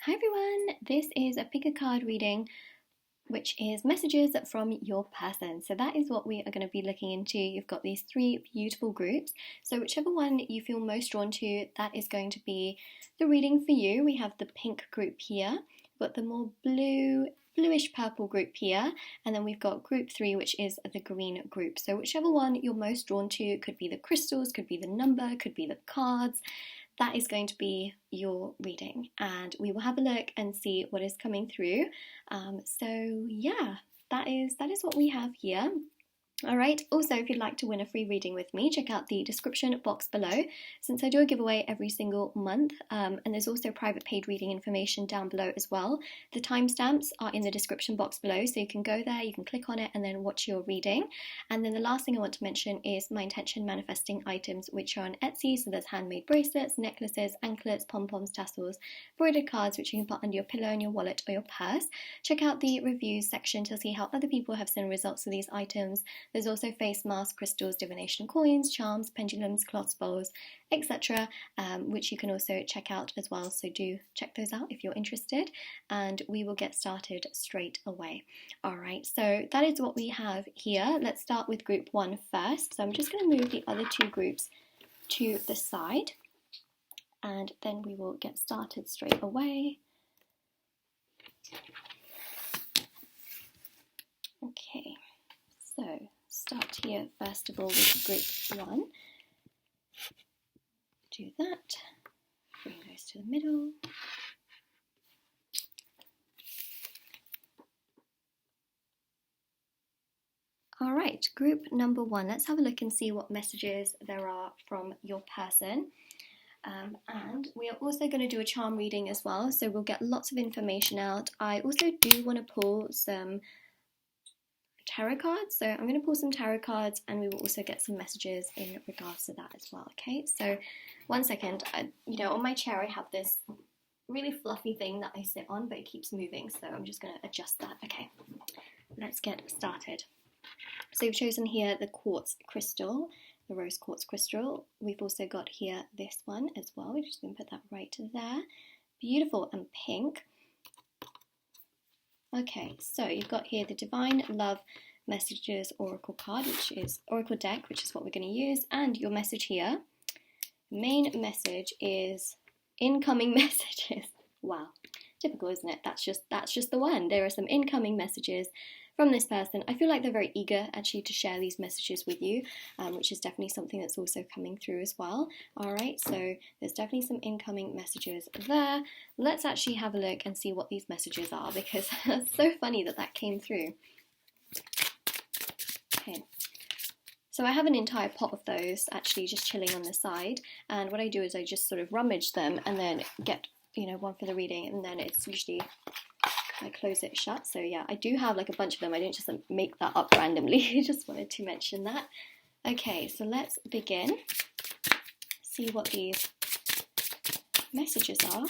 Hi everyone, this is a pick a card reading which is messages from your person. So that is what we are going to be looking into. You've got these three beautiful groups. So whichever one you feel most drawn to, that is going to be the reading for you. We have the pink group here, we've got the more bluish purple group here, and then we've got group 3, which is the green group. So whichever one you're most drawn to, could be the crystals, could be the number, could be the cards. That is going to be your reading, and we will have a look and see what is coming through. So yeah, that is what we have here. Alright, also if you'd like to win a free reading with me, check out the description box below, since I do a giveaway every single month, and there's also private paid reading information down below as well. The timestamps are in the description box below, so you can go there, you can click on it and then watch your reading. And then the last thing I want to mention is my intention manifesting items, which are on Etsy. So there's handmade bracelets, necklaces, anklets, pom-poms, tassels, embroidered cards which you can put under your pillow in your wallet or your purse. Check out the reviews section to see how other people have seen results with these items. There's also face masks, crystals, divination coins, charms, pendulums, cloths, bowls, etc., which you can also check out as well. So do check those out if you're interested, and we will get started straight away. Alright, so that is what we have here. Let's start with group 1 first. So I'm just going to move the other two groups to the side, and then we will get started straight away. Okay, so start here first of all with group 1. Do that, bring those to the middle. Alright, group number 1, let's have a look and see what messages there are from your person. And we are also going to do a charm reading as well, so we'll get lots of information out. I also do want to pull some tarot cards, so I'm going to pull some tarot cards, and we will also get some messages in regards to that as well. Okay, so one second. On my chair I have this really fluffy thing that I sit on, but it keeps moving, so I'm just going to adjust that. Okay, let's get started. So we've chosen here the quartz crystal, the rose quartz crystal. We've also got here this one as well. We're just going to put that right there. Beautiful and pink. Okay, so you've got here the Divine Love Messages Oracle card, which is Oracle deck, which is what we're going to use, and your message here. Main message is incoming messages. Wow, typical, isn't it? That's just the one. There are some incoming messages from this person. I feel like they're very eager actually to share these messages with you, which is definitely something that's also coming through as well. Alright, so there's definitely some incoming messages there. Let's actually have a look and see what these messages are, because it's so funny that came through. Okay, so I have an entire pot of those actually just chilling on the side, and what I do is I just sort of rummage them and then get one for the reading, and then it's usually I close it shut. So yeah, I do have like a bunch of them. I didn't just make that up randomly. I just wanted to mention that. Okay, so let's begin. See what these messages are.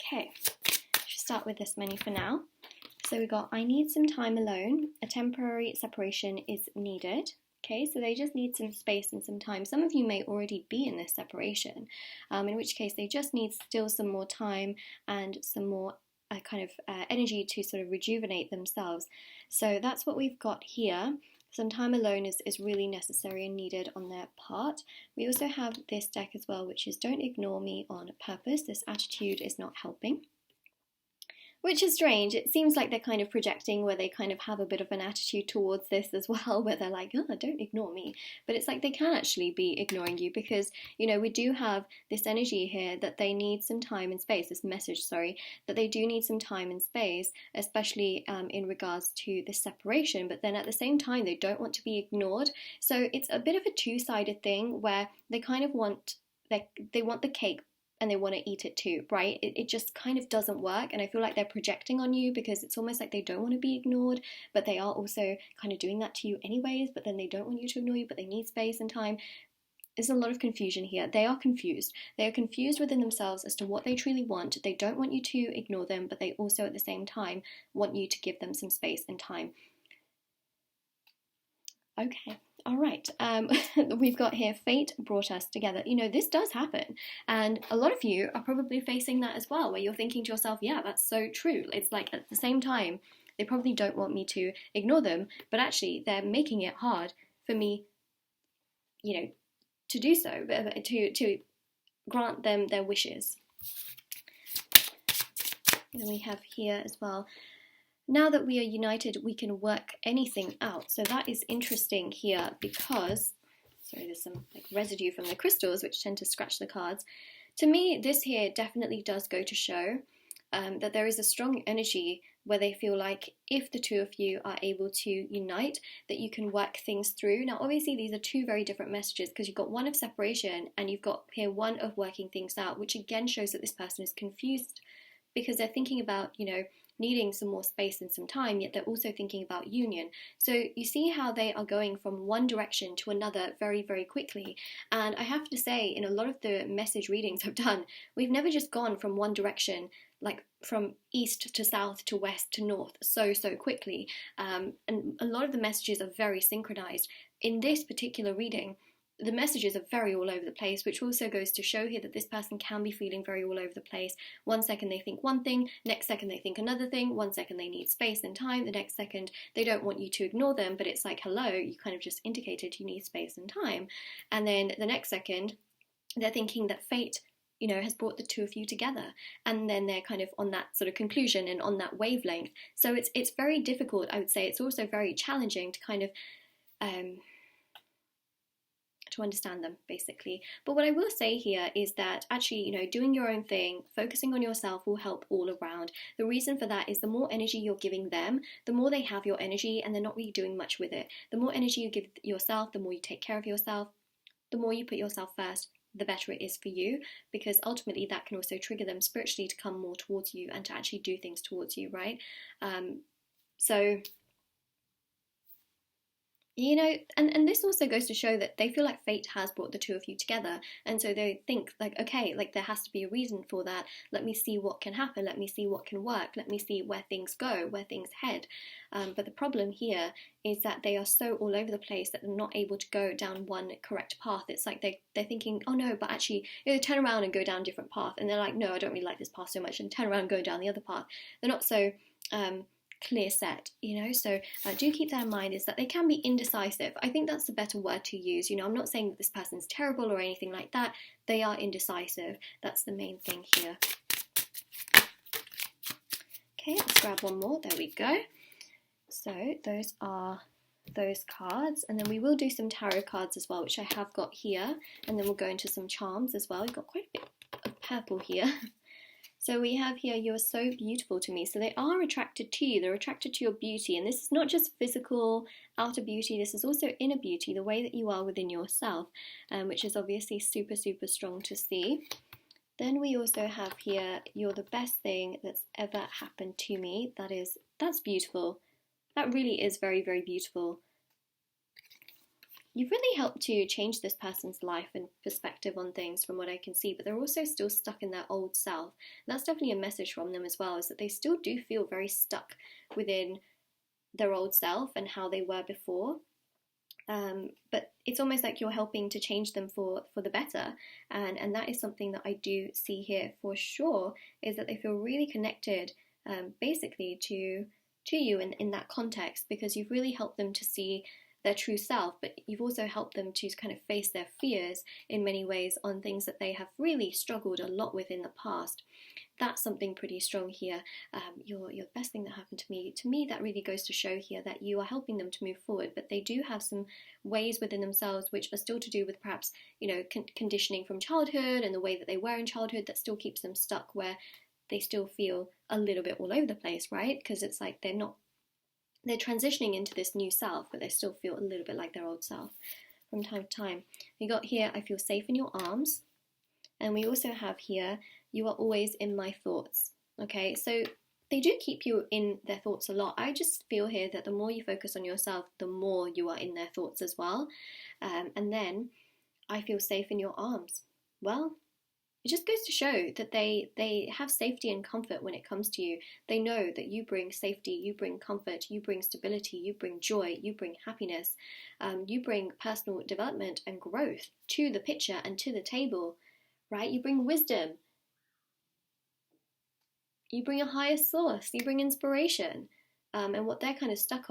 Okay, should start with this many for now. So we got, I need some time alone. A temporary separation is needed. Okay, so they just need some space and some time. Some of you may already be in this separation, in which case they just need still some more time and some more energy to sort of rejuvenate themselves. So that's what we've got here. Some time alone is really necessary and needed on their part. We also have this deck as well, which is don't ignore me on purpose. This attitude is not helping. Which is strange. It seems like they're kind of projecting where they kind of have a bit of an attitude towards this as well, where they're like, oh, don't ignore me. But it's like they can actually be ignoring you, because, we do have this energy here that they need some time and space, this message, sorry, that they do need some time and space, especially in regards to this separation. But then at the same time, they don't want to be ignored. So it's a bit of a two-sided thing where they kind of want, they want the cake and they want to eat it too, right? It just kind of doesn't work, and I feel like they're projecting on you, because it's almost like they don't want to be ignored, but they are also kind of doing that to you anyways, but then they don't want you to ignore you, but they need space and time. there's a lot of confusion here. They are confused. They are confused within themselves as to what they truly want. They don't want you to ignore them, but they also at the same time want you to give them some space and time. Okay, all right. We've got here, fate brought us together. You know, this does happen. And a lot of you are probably facing that as well, where you're thinking to yourself, yeah, that's so true. It's like at the same time, they probably don't want me to ignore them, but actually they're making it hard for me, you know, to do so, to grant them their wishes. And we have here as well, now that we are united, we can work anything out. So that is interesting here because, sorry, there's some like residue from the crystals which tend to scratch the cards. To me, this here definitely does go to show that there is a strong energy where they feel like if the two of you are able to unite, that you can work things through. Now, obviously, these are two very different messages because you've got one of separation and you've got here one of working things out, which again shows that this person is confused because they're thinking about, you know, needing some more space and some time, yet they're also thinking about union. So you see how they are going from one direction to another very, very quickly. And I have to say, in a lot of the message readings I've done, we've never just gone from one direction, like from east to south to west to north, so quickly. And a lot of the messages are very synchronized. In this particular reading, the messages are very all over the place, which also goes to show here that this person can be feeling very all over the place. One second they think one thing, next second they think another thing, one second they need space and time, the next second they don't want you to ignore them, but it's like, hello, you kind of just indicated you need space and time. And then the next second they're thinking that fate, you know, has brought the two of you together, and then they're kind of on that sort of conclusion and on that wavelength. So it's very difficult, I would say. It's also very challenging to kind of to understand them, basically. But what I will say here is that actually, you know, doing your own thing, focusing on yourself will help all around. The reason for that is the more energy you're giving them, the more they have your energy and they're not really doing much with it. The more energy you give yourself, the more you take care of yourself, the more you put yourself first, the better it is for you, because ultimately that can also trigger them spiritually to come more towards you and to actually do things towards you, right? So you know, and this also goes to show that they feel like fate has brought the two of you together, and so they think like, okay, like there has to be a reason for that. Let me see what can happen, let me see what can work, let me see where things go, where things head. But the problem here is that they are so all over the place that they're not able to go down one correct path. It's like they're thinking, oh no, but actually, you know, turn around and go down a different path, and they're like, no, I don't really like this path so much, and turn around and go down the other path. They're not so clear set, you know, so do keep that in mind, is that they can be indecisive. I think that's the better word to use. You know, I'm not saying that this person's terrible or anything like that. They are indecisive. That's the main thing here. Okay, let's grab one more. There we go. So those are those cards, and then we will do some tarot cards as well, which I have got here, and then we'll go into some charms as well. We've got quite a bit of purple here. So we have here, you are so beautiful to me. So they are attracted to you. They're attracted to your beauty. And this is not just physical outer beauty. This is also inner beauty, the way that you are within yourself, which is obviously super, super strong to see. Then we also have here, you're the best thing that's ever happened to me. That's beautiful. That really is very, very beautiful. You've really helped to change this person's life and perspective on things from what I can see, but they're also still stuck in their old self. And that's definitely a message from them as well, is that they still do feel very stuck within their old self and how they were before. But it's almost like you're helping to change them for the better. And that is something that I do see here for sure, is that they feel really connected basically to you in that context, because you've really helped them to see their true self, but you've also helped them to kind of face their fears in many ways on things that they have really struggled a lot with in the past. That's something pretty strong here. You're the best thing that happened to me. To me, that really goes to show here that you are helping them to move forward, but they do have some ways within themselves which are still to do with perhaps, you know, conditioning from childhood and the way that they were in childhood that still keeps them stuck, where they still feel a little bit all over the place, right? Because it's like they're transitioning into this new self, but they still feel a little bit like their old self from time to time. We got here, I feel safe in your arms. And we also have here, you are always in my thoughts. Okay, so they do keep you in their thoughts a lot. I just feel here that the more you focus on yourself, the more you are in their thoughts as well. And then I feel safe in your arms. Well, it just goes to show that they have safety and comfort when it comes to you. They know that you bring safety, you bring comfort, you bring stability, you bring joy, you bring happiness, you bring personal development and growth to the picture and to the table, right? You bring wisdom. You bring a higher source, you bring inspiration. And what they're kind of stuck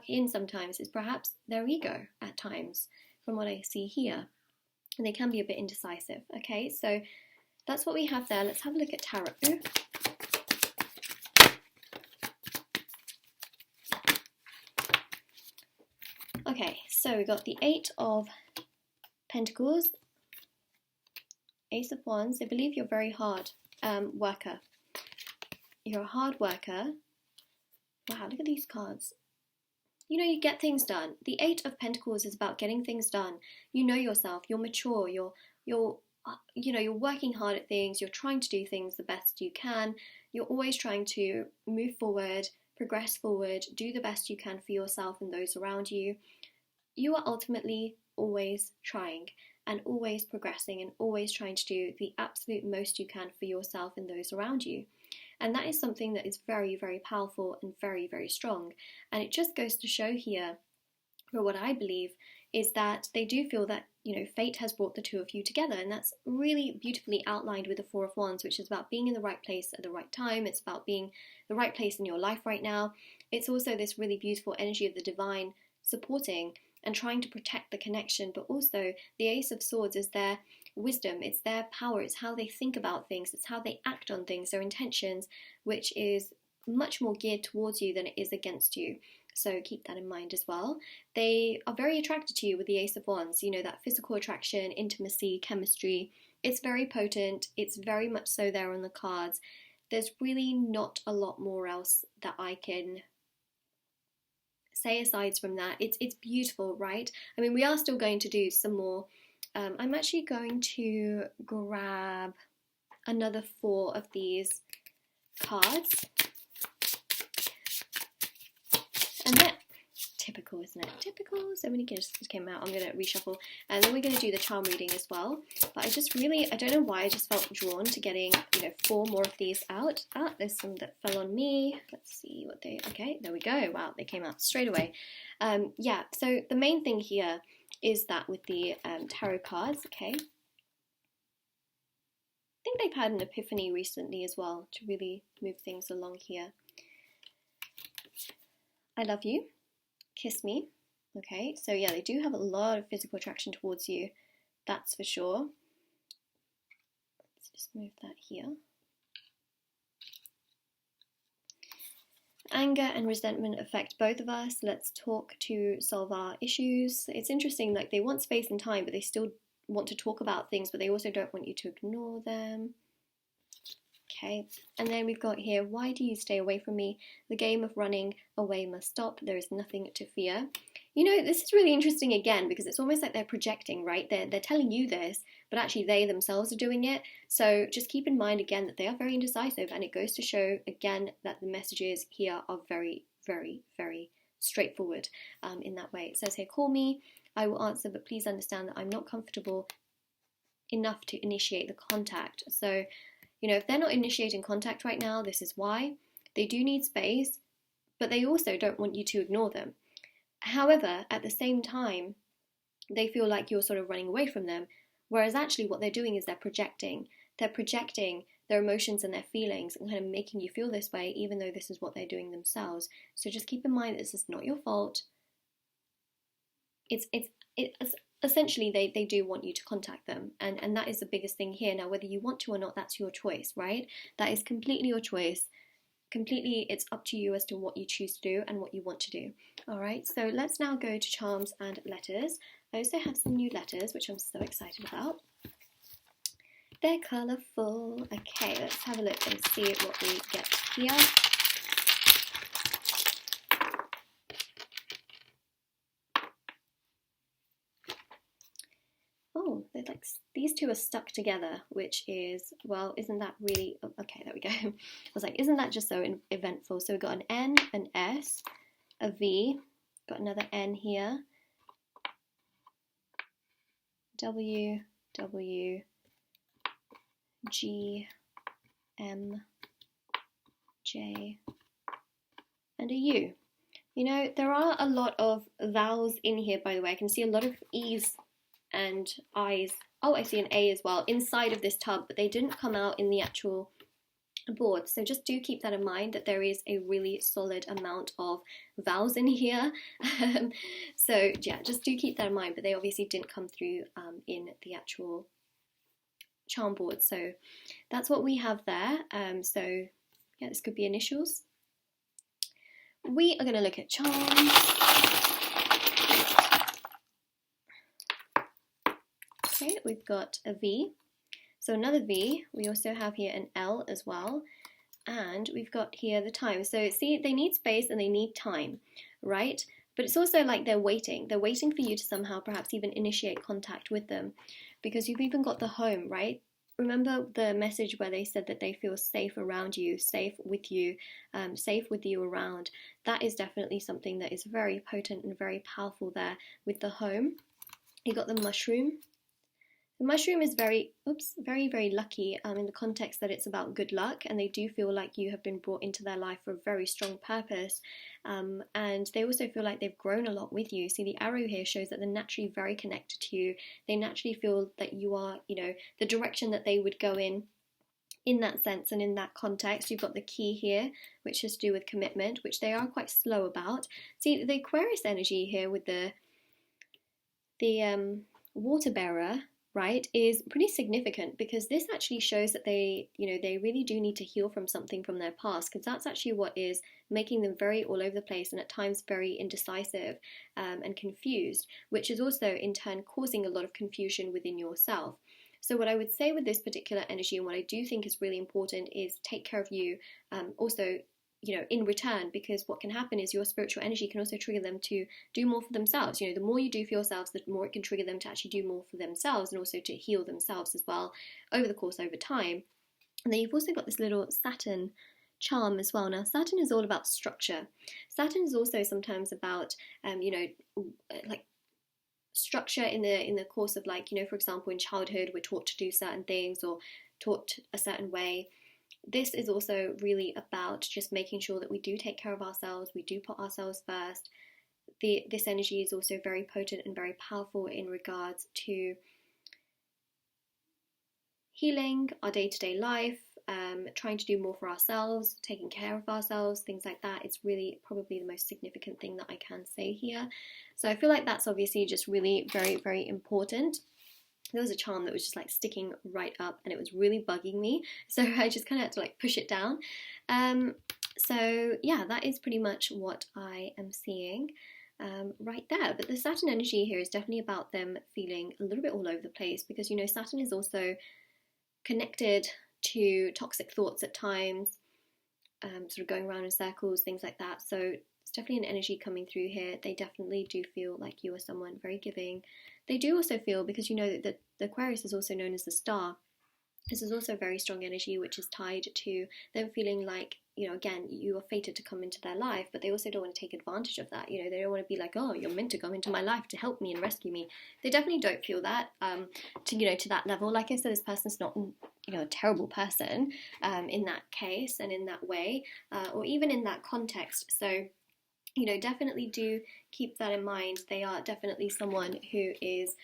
in sometimes is perhaps their ego at times, from what I see here. And they can be a bit indecisive, okay? So that's what we have there. Let's have a look at tarot. Okay, so we got the 8 of Pentacles, Ace of Wands. They believe you're a very hard worker. You're a hard worker. Wow, look at these cards. You know, you get things done. The 8 of Pentacles is about getting things done. You know yourself. You're mature. You're working hard at things. You're trying to do things the best you can. You're always trying to move forward, progress forward, do the best you can for yourself and those around you. You are ultimately always trying and always progressing and always trying to do the absolute most you can for yourself and those around you. And that is something that is very, very powerful and very, very strong. And it just goes to show here, for what I believe, is that they do feel that, you know, fate has brought the two of you together. And that's really beautifully outlined with the 4 of Wands, which is about being in the right place at the right time. It's about being the right place in your life right now. It's also this really beautiful energy of the divine supporting and trying to protect the connection. But also the Ace of Swords is their wisdom, it's their power, it's how they think about things, it's how they act on things, their intentions, which is much more geared towards you than it is against you. So keep that in mind as well. They are very attracted to you with the Ace of Wands, you know, that physical attraction, intimacy, chemistry. It's very potent, it's very much so there on the cards. There's really not a lot more else that I can say aside from that. It's beautiful, right? I mean, we are still going to do some more. I'm actually going to grab another 4 of these cards. And then, typical, isn't it? Typical. So many just came out. I'm going to reshuffle. And then we're going to do the charm reading as well. But I don't know why, I just felt drawn to getting, 4 more of these out. There's some that fell on me. Let's see what okay, there we go. Wow, they came out straight away. Yeah, so the main thing here is that with the tarot cards, okay, I think they've had an epiphany recently as well to really move things along here. I love you, kiss me, okay, so yeah, they do have a lot of physical attraction towards you, that's for sure. Let's just move that here. Anger and resentment affect both of us. Let's talk to solve our issues. It's interesting, like they want space and time, but they still want to talk about things, but they also don't want you to ignore them. Okay, and then we've got here, why do you stay away from me? The game of running away must stop. There is nothing to fear. You know, this is really interesting again, because it's almost like they're projecting, right? They're telling you this, but actually they themselves are doing it. So just keep in mind again that they are very indecisive, and it goes to show again that the messages here are very, very, very straightforward in that way. It says here, call me, I will answer, but please understand that I'm not comfortable enough to initiate the contact. So, if they're not initiating contact right now, this is why. They do need space, but they also don't want you to ignore them. However, at the same time, they feel like you're sort of running away from them, whereas actually what they're doing is they're projecting. They're projecting their emotions and their feelings and kind of making you feel this way, even though this is what they're doing themselves. So just keep in mind that this is not your fault. It's essentially they do want you to contact them, and that is the biggest thing here. Now, whether you want to or not, that's your choice, right? That is completely your choice. Completely, it's up to you as to what you choose to do and what you want to do. All right, so let's now go to charms and letters. I also have some new letters, which I'm so excited about. They're colourful. Okay, let's have a look and see what we get here. Oh, they're like, these two are stuck together, which is, well, isn't that really, oh, okay, there we go. I was like, isn't that just so eventful? So we've got an N, an S, a V, got another N here, W, W, G, M, J, and a U. You know, there are a lot of vowels in here, by the way. I can see a lot of E's and I's. Oh, I see an A as well inside of this tub, but they didn't come out in the actual board. So just do keep that in mind, that there is a really solid amount of vowels in here. So yeah, just do keep that in mind, but they obviously didn't come through in the actual charm board. So that's what we have there. So yeah, this could be initials. We are going to look at charms. Okay, we've got a V. So another V. We also have here an L as well. And we've got here the time. So see, they need space and they need time, right? But it's also like they're waiting. They're waiting for you to somehow perhaps even initiate contact with them, because you've even got the home, right? Remember the message where they said that they feel safe around you, safe with you around. That is definitely something that is very potent and very powerful there with the home. You got the mushroom. The mushroom is very, very lucky in the context that it's about good luck, and they do feel like you have been brought into their life for a very strong purpose, and they also feel like they've grown a lot with you. See, the arrow here shows that they're naturally very connected to you. They naturally feel that you are, you know, the direction that they would go in that sense and in that context. You've got the key here, which has to do with commitment, which they are quite slow about. See, the Aquarius energy here with the water bearer, right, is pretty significant, because this actually shows that they, you know, they really do need to heal from something from their past, because that's actually what is making them very all over the place and at times very indecisive and confused, which is also in turn causing a lot of confusion within yourself. So what I would say with this particular energy, and what I do think is really important, is take care of you also, you know, in return, because what can happen is your spiritual energy can also trigger them to do more for themselves. You know, the more you do for yourselves, the more it can trigger them to actually do more for themselves and also to heal themselves as well over time. And then you've also got this little Saturn charm as well. Now, Saturn is all about structure. Saturn is also sometimes about, you know, like structure in the course of, like, you know, for example, in childhood, we're taught to do certain things or taught a certain way. This is also really about just making sure that we do take care of ourselves, we do put ourselves first. This energy is also very potent and very powerful in regards to healing our day-to-day life, trying to do more for ourselves, taking care of ourselves, things like that. It's really probably the most significant thing that I can say here. So I feel like that's obviously just really very important. There was a charm that was just like sticking right up and it was really bugging me, so I just kind of had to like push it down. So yeah, that is pretty much what I am seeing right there. But the Saturn energy here is definitely about them feeling a little bit all over the place, because, you know, Saturn is also connected to toxic thoughts at times, sort of going around in circles, things like that. So it's definitely an energy coming through here. They definitely do feel like you are someone very giving. They do also feel, because you know that the Aquarius is also known as the star, this is also very strong energy, which is tied to them feeling like, you know, again, you are fated to come into their life, but they also don't want to take advantage of that. You know, they don't want to be like, oh, you're meant to come into my life to help me and rescue me. They definitely don't feel that, to that level. Like I said, this person's not, you know, a terrible person in that case and in that way, or even in that context. So, you know, definitely do keep that in mind. They are definitely someone who is,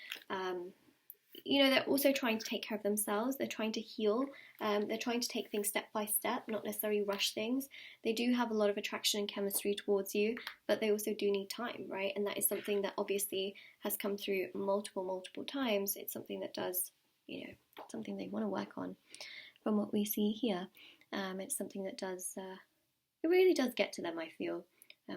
you know, they're also trying to take care of themselves. They're trying to heal. They're trying to take things step by step, not necessarily rush things. They do have a lot of attraction and chemistry towards you, but they also do need time, right? And that is something that obviously has come through multiple times. It's something that does, you know, something they want to work on from what we see here. It's something that does, it really does get to them, I feel.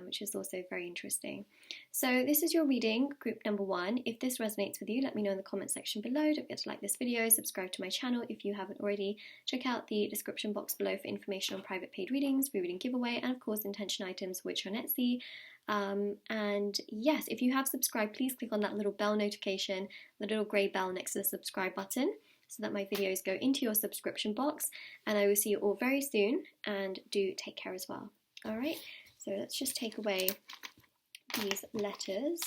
Which is also very interesting. So this is your reading, group number 1. If this resonates with you, let me know in the comment section below. Don't forget to like this video, subscribe to my channel if you haven't already. Check out the description box below for information on private paid readings, reading giveaway, and of course intention items, which are on Etsy. And yes, if you have subscribed, please click on that little bell notification, the little grey bell next to the subscribe button, so that my videos go into your subscription box. And I will see you all very soon, and do take care as well. Alright? So let's just take away these letters.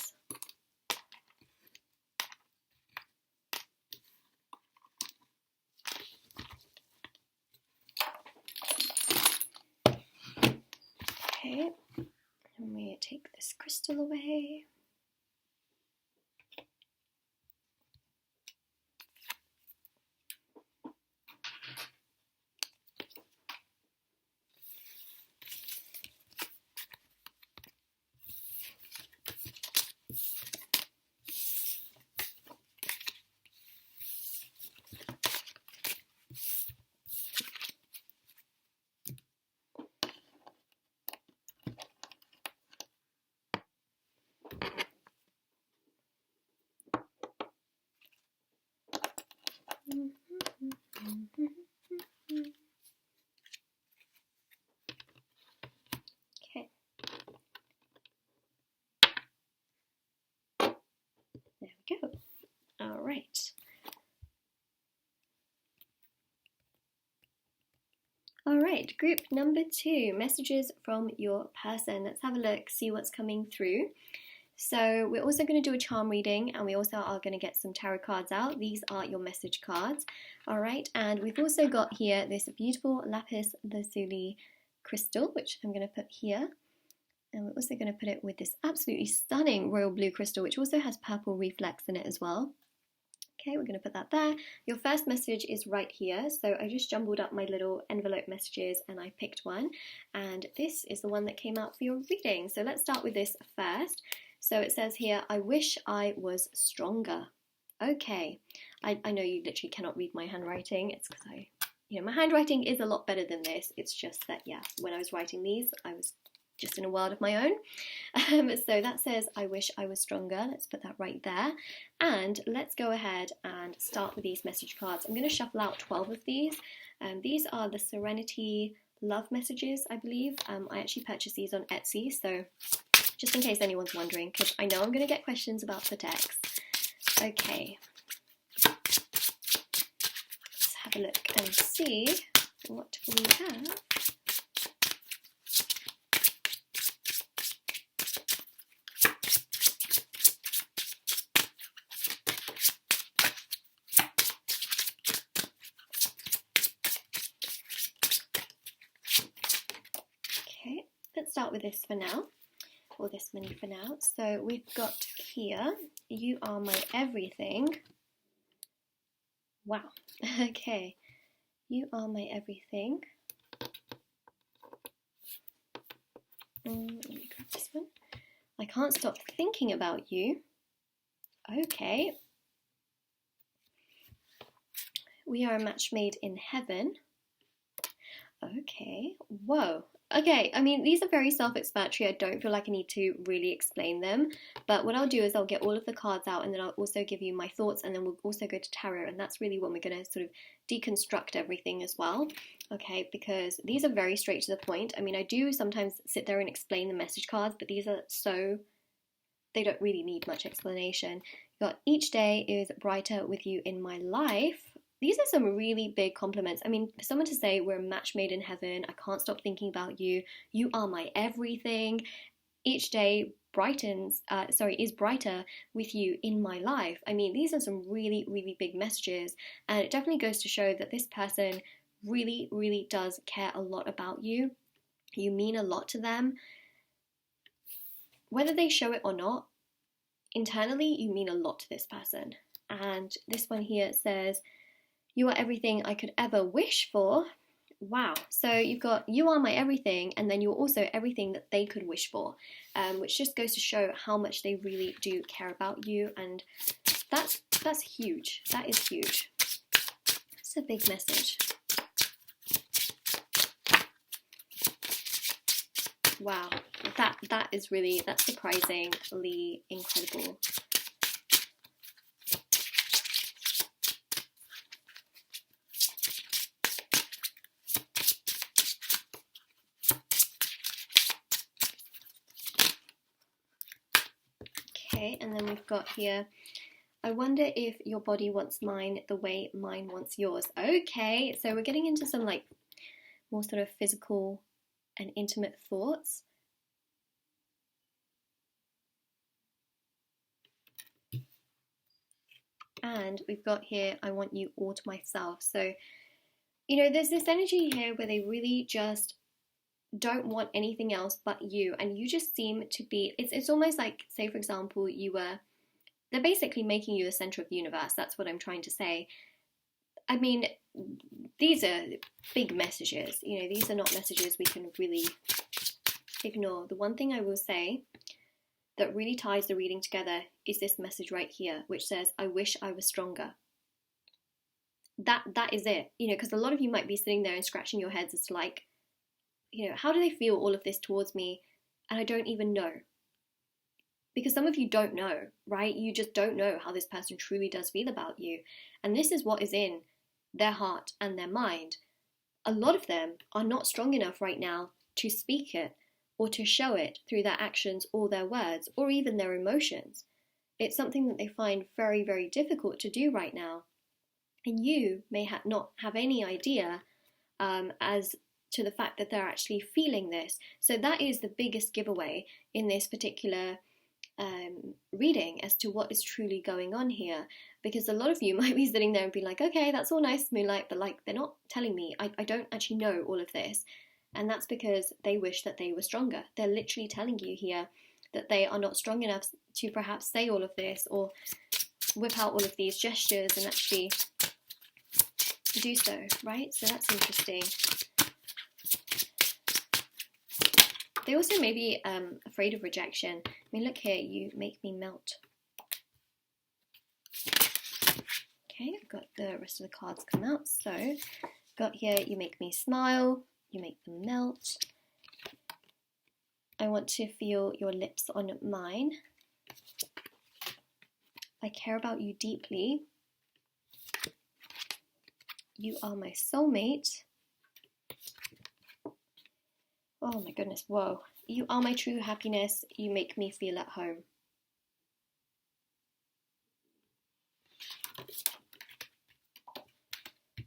this crystal away. Okay. There we go. All right. All right, group number 2, messages from your person. Let's have a look, see what's coming through. So we're also going to do a charm reading, and we also are going to get some tarot cards out. These are your message cards. All right, and we've also got here this beautiful lapis lazuli crystal, which I'm going to put here. And we're also going to put it with this absolutely stunning royal blue crystal, which also has purple reflex in it as well. Okay, we're going to put that there. Your first message is right here. So I just jumbled up my little envelope messages and I picked one. And this is the one that came out for your reading. So let's start with this first. So it says here, I wish I was stronger. Okay, I know you literally cannot read my handwriting. It's because my handwriting is a lot better than this. It's just that, yeah, when I was writing these, I was just in a world of my own. So that says, I wish I was stronger. Let's put that right there. And let's go ahead and start with these message cards. I'm going to shuffle out 12 of these. These are the Serenity love messages, I believe. I actually purchased these on Etsy, so just in case anyone's wondering, because I know I'm going to get questions about the decks. Okay. Let's have a look and see what we have. Let's start with this for now, or this mini for now. So we've got here, you are my everything. Wow. Okay. You are my everything. Let me grab this one. I can't stop thinking about you. Okay. We are a match made in heaven. Okay. Whoa. Okay, I mean, these are very self-explanatory. I don't feel like I need to really explain them. But what I'll do is I'll get all of the cards out, and then I'll also give you my thoughts, and then we'll also go to tarot. And that's really when we're going to sort of deconstruct everything as well. Okay, because these are very straight to the point. I mean, I do sometimes sit there and explain the message cards, but these are so... they don't really need much explanation. You've got, each day is brighter with you in my life. These are some really big compliments. I mean, for someone to say, we're a match made in heaven, I can't stop thinking about you, you are my everything, each day is brighter with you in my life. I mean, these are some really, really big messages, and it definitely goes to show that this person really, really does care a lot about you. You mean a lot to them. Whether they show it or not, internally, you mean a lot to this person. And this one here says, you are everything I could ever wish for. Wow. So you've got, you are my everything, and then you're also everything that they could wish for, which just goes to show how much they really do care about you, and that's huge. That is huge. It's a big message. Wow. That is really, that's surprisingly incredible. Okay, and then we've got here, I wonder if your body wants mine the way mine wants yours. Okay, so we're getting into some like more sort of physical and intimate thoughts. And we've got here, I want you all to myself. So, you know, there's this energy here where they really just don't want anything else but you, and you just seem to be, it's almost like, say for example, they're basically making you the center of the universe. That's what I'm trying to say. I mean, these are big messages, you know, these are not messages we can really ignore. The one thing I will say that really ties the reading together is this message right here, which says, I wish I was stronger. That is it, you know, because a lot of you might be sitting there and scratching your heads as to like, you know, how do they feel all of this towards me? And I don't even know. Because some of you don't know, right? You just don't know how this person truly does feel about you. And this is what is in their heart and their mind. A lot of them are not strong enough right now to speak it or to show it through their actions or their words or even their emotions. It's something that they find very, very difficult to do right now. And you may not have any idea as to the fact that they're actually feeling this. So that is the biggest giveaway in this particular reading as to what is truly going on here, because a lot of you might be sitting there and be like, okay, that's all nice, Moonlight, but like, they're not telling me. I don't actually know all of this. And that's because they wish that they were stronger. They're literally telling you here that they are not strong enough to perhaps say all of this or whip out all of these gestures and actually do so, right? So that's interesting. They also may be afraid of rejection. I mean, look here, you make me melt. Okay, I've got the rest of the cards come out. So, got here, you make me smile, you make them melt. I want to feel your lips on mine. I care about you deeply. You are my soulmate. Oh my goodness, whoa. You are my true happiness. You make me feel at home.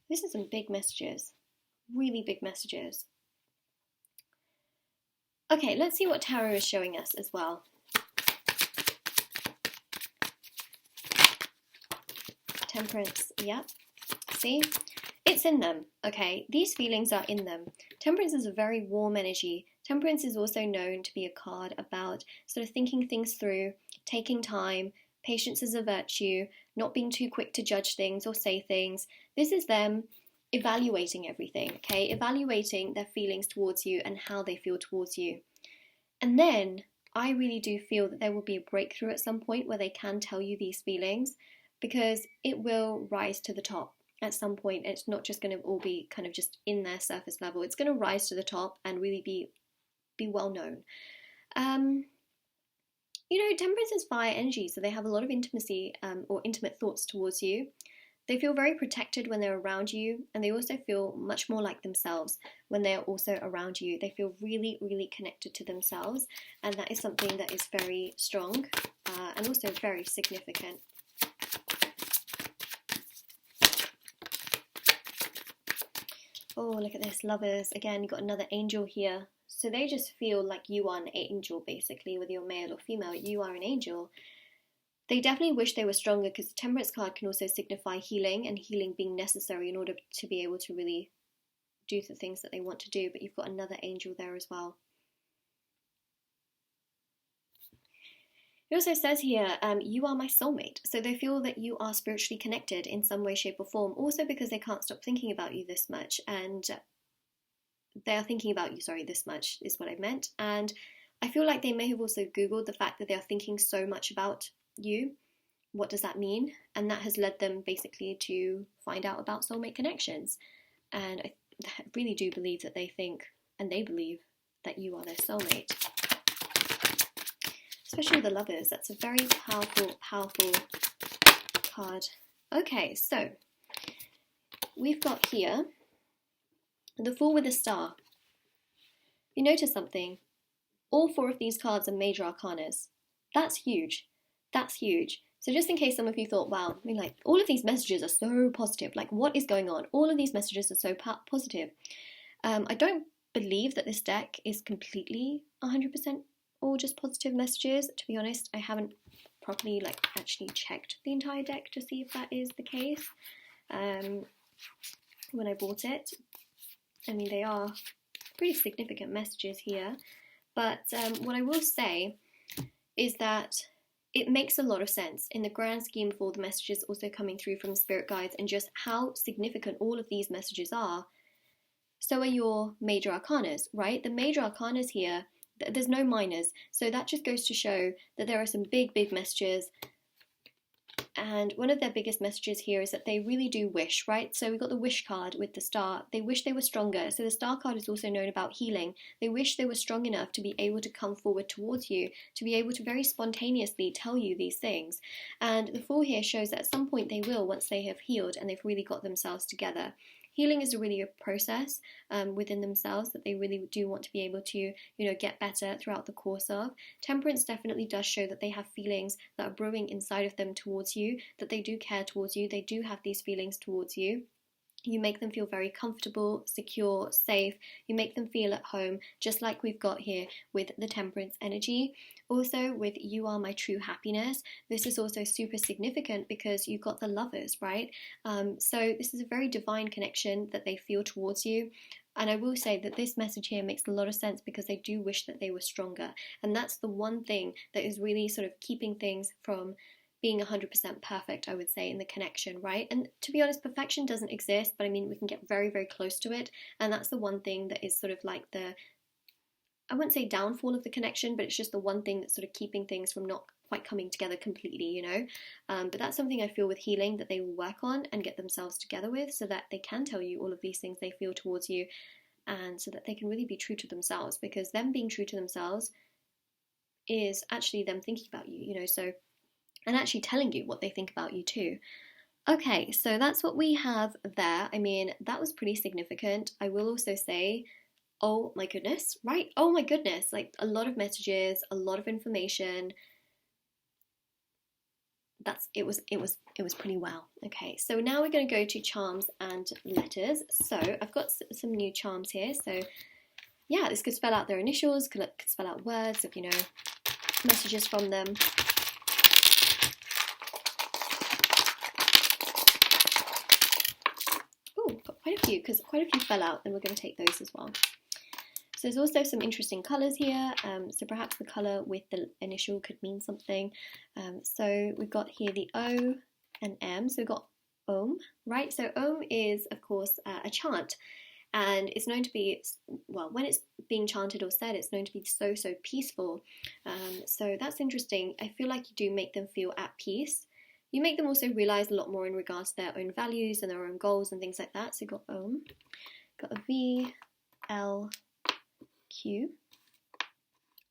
This is some big messages. Really big messages. Okay, let's see what Tarot is showing us as well. Temperance, yep. See? It's in them, okay? These feelings are in them. Temperance is a very warm energy. Temperance is also known to be a card about sort of thinking things through, taking time, patience is a virtue, not being too quick to judge things or say things. This is them evaluating everything, okay? Evaluating their feelings towards you and how they feel towards you. And then I really do feel that there will be a breakthrough at some point where they can tell you these feelings, because it will rise to the top. At some point, it's not just going to all be kind of just in their surface level. It's going to rise to the top and really be well known. You know, Temperance is fire energy, so they have a lot of intimacy or intimate thoughts towards you. They feel very protected when they're around you, and they also feel much more like themselves when they're also around you. They feel really, really connected to themselves, and that is something that is very strong and also very significant. Oh, look at this, Lovers. Again, you've got another angel here. So they just feel like you are an angel, basically, whether you're male or female, you are an angel. They definitely wish they were stronger, because the Temperance card can also signify healing, and healing being necessary in order to be able to really do the things that they want to do. But you've got another angel there as well. It also says here, you are my soulmate. So they feel that you are spiritually connected in some way, shape or form. Also because they can't stop thinking about you this much. And they are thinking about you, sorry, this much is what I meant. And I feel like they may have also Googled the fact that they are thinking so much about you. What does that mean? And that has led them basically to find out about soulmate connections. And I really do believe that they think, and they believe, that you are their soulmate. Especially with the Lovers, that's a very powerful, powerful card. Okay, so we've got here the Fool with a Star. You notice something? All four of these cards are major arcanas. That's huge. That's huge. So just in case some of you thought, wow, I mean, like, all of these messages are so positive. Like, what is going on? All of these messages are so positive. I don't believe that this deck is completely 100% all just positive messages. To be honest, I haven't properly actually checked the entire deck to see if that is the case when I bought it. I mean, they are pretty significant messages here. But what I will say is that it makes a lot of sense in the grand scheme of all the messages also coming through from spirit guides and just how significant all of these messages are. So are your major arcanas, right? The major arcanas here, there's no minors. So that just goes to show that there are some big, big messages. And one of their biggest messages here is that they really do wish, right? So we've got the wish card with the star. They wish they were stronger. So the star card is also known about healing. They wish they were strong enough to be able to come forward towards you, to be able to very spontaneously tell you these things. And the Fool here shows that at some point they will, once they have healed and they've really got themselves together. Healing is really a process within themselves that they really do want to be able to, get better throughout the course of. Temperance definitely does show that they have feelings that are brewing inside of them towards you, that they do care towards you, they do have these feelings towards you. You make them feel very comfortable, secure, safe. You make them feel at home, just like we've got here with the Temperance energy. Also with You Are My True Happiness, this is also super significant because you've got the Lovers, right? So this is a very divine connection that they feel towards you. And I will say that this message here makes a lot of sense because they do wish that they were stronger. And that's the one thing that is really sort of keeping things from being 100% perfect, I would say, in the connection, right? And to be honest, perfection doesn't exist, but I mean, we can get very, very close to it. And that's the one thing that is sort of like I wouldn't say downfall of the connection, but it's just the one thing that's sort of keeping things from not quite coming together completely, But that's something I feel with healing that they will work on and get themselves together with so that they can tell you all of these things they feel towards you and so that they can really be true to themselves, because them being true to themselves is actually them thinking about you, so and actually telling you what they think about you too. Okay, so that's what we have there. I mean, that was pretty significant. I will also say, oh my goodness, right? Oh my goodness, like a lot of messages, a lot of information. It was pretty well. Okay, so now we're going to go to charms and letters. So I've got some new charms here. So yeah, this could spell out their initials, could spell out words of, messages from them. Got quite a few, because quite a few fell out, and we're going to take those as well. So there's also some interesting colours here, so perhaps the colour with the initial could mean something. So we've got here the O and M, so we've got Om, right? So Om is, of course, a chant, and it's known to be, well, when it's being chanted or said, it's known to be so, so peaceful. So that's interesting. I feel like you do make them feel at peace. You make them also realise a lot more in regards to their own values and their own goals and things like that. So you've got Om, got a V, L, Q,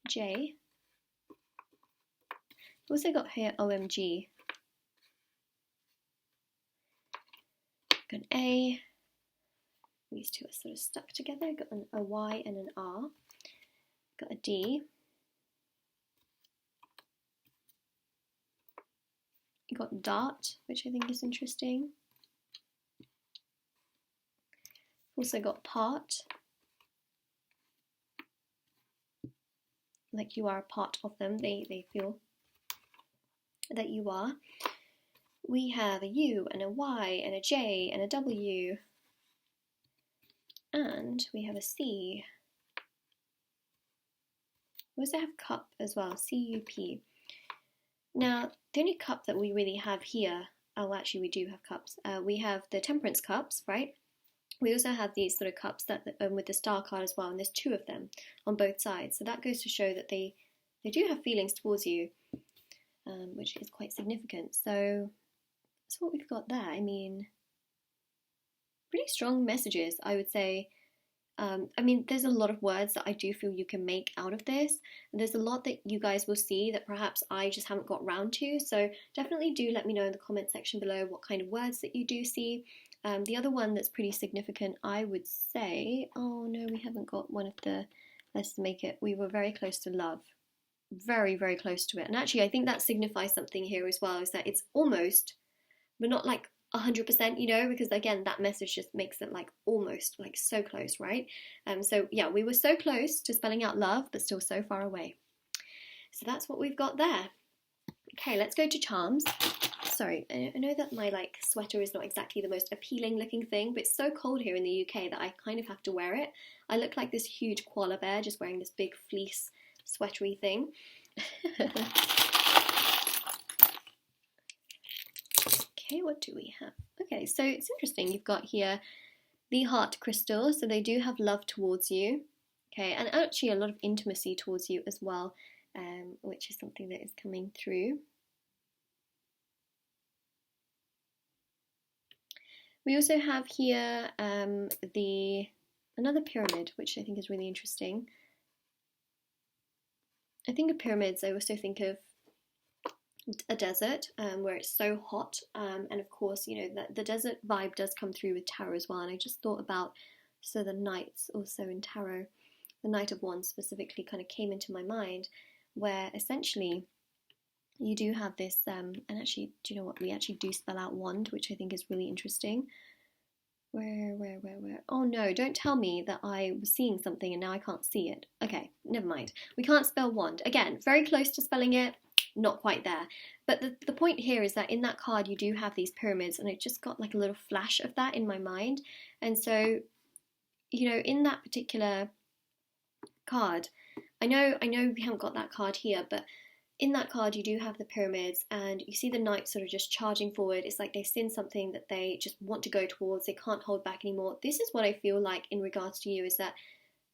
J. Also got here OMG. Got an A. These two are sort of stuck together. Got a Y and an R. Got a D. You got dart, which I think is interesting. Also got part, like you are a part of them. They feel that you are. We have a U and a Y and a J and a W, and we have a C. We also have cup as well, C-U-P. Now, the only cup that we really have here, oh, actually we do have cups. We have the temperance cups, right? We also have these sort of cups that with the star card as well, and there's two of them on both sides. So that goes to show that they do have feelings towards you, which is quite significant. So that's what we've got there. I mean, pretty strong messages, I would say. I mean, there's a lot of words that I do feel you can make out of this. And there's a lot that you guys will see that perhaps I just haven't got round to. So definitely do let me know in the comment section below what kind of words that you do see. The other one that's pretty significant, I would say, oh no, we haven't got one of the, let's make it, we were very close to love. Very, very close to it. And actually, I think that signifies something here as well, is that it's almost, but not like 100%, because again, that message just makes it like almost, like so close, right? So yeah, we were so close to spelling out love, but still so far away. So that's what we've got there. Okay, let's go to charms. sorry, I know that my like sweater is not exactly the most appealing looking thing, but it's so cold here in the UK that I kind of have to wear it. I look like this huge koala bear just wearing this big fleece sweatery thing. Okay, what do we have? Okay, so it's interesting. You've got here the heart crystal, so they do have love towards you. Okay, and actually a lot of intimacy towards you as well, which is something that is coming through. We also have here another pyramid, which I think is really interesting. I think of pyramids, I also think of a desert where it's so hot, and of course, you know, the desert vibe does come through with tarot as well. And I just thought about the knights also in tarot. The Knight of Wands specifically kind of came into my mind, where essentially you do have this, and actually, do you know what? We actually do spell out wand, which I think is really interesting. Where? Oh no, don't tell me that I was seeing something and now I can't see it. Okay, never mind. We can't spell wand. Again, very close to spelling it, not quite there. But the point here is that in that card you do have these pyramids, and it just got like a little flash of that in my mind. And so, you know, in that particular card, I know we haven't got that card here, but in that card you do have the pyramids, and you see the knights sort of just charging forward. It's like they've seen something that they just want to go towards. They can't hold back anymore. This is what I feel like in regards to you, is that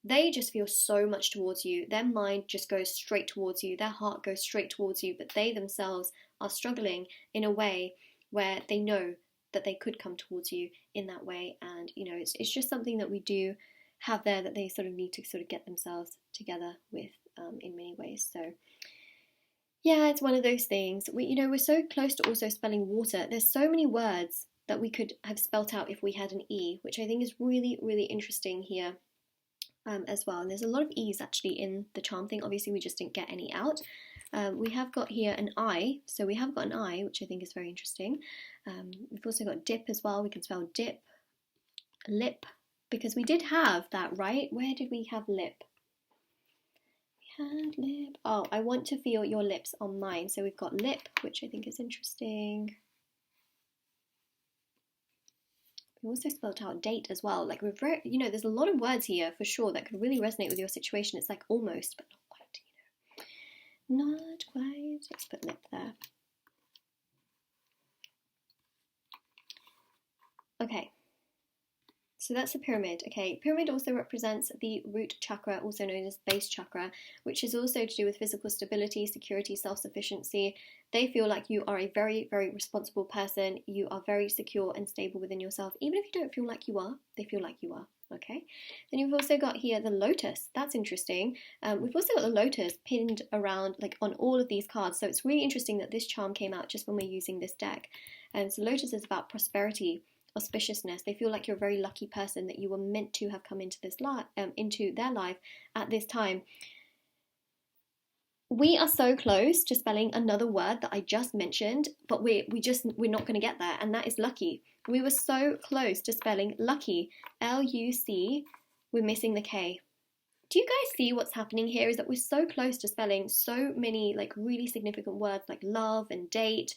they just feel so much towards you. Their mind just goes straight towards you. Their heart goes straight towards you, but they themselves are struggling in a way where they know that they could come towards you in that way. And, you know, it's just something that we do have there that they sort of need to sort of get themselves together with in many ways. So yeah, it's one of those things. We're so close to also spelling water. There's so many words that we could have spelt out if we had an E, which I think is really, really interesting here as well. And there's a lot of E's actually in the charm thing. Obviously, we just didn't get any out. We have got here an I, so we have got an I, which I think is very interesting. We've also got dip as well. We can spell dip, lip, because we did have that, right? Where did we have lip? Had lip. Oh, I want to feel your lips on mine. So we've got lip, which I think is interesting. We also spelled out date as well. Like, we're very, there's a lot of words here for sure that could really resonate with your situation. It's like almost, but not quite, Not quite. Let's put lip there. Okay. So that's the pyramid. Okay, pyramid also represents the root chakra, also known as base chakra, which is also to do with physical stability, security, self-sufficiency. They feel like you are a very, very responsible person. You are very secure and stable within yourself. Even if you don't feel like you are, they feel like you are. Okay, then you've also got here the lotus. That's interesting. We've also got the lotus pinned around, like, on all of these cards. So it's really interesting that this charm came out just when we're using this deck. And so lotus is about prosperity, auspiciousness. They feel like you're a very lucky person, that you were meant to have come into this into their life at this time. We are so close to spelling another word that I just mentioned, but we're not going to get there, and that is lucky. We were so close to spelling lucky, L-U-C. We're missing the K. Do you guys see what's happening here? Is that we're so close to spelling so many like really significant words like love and date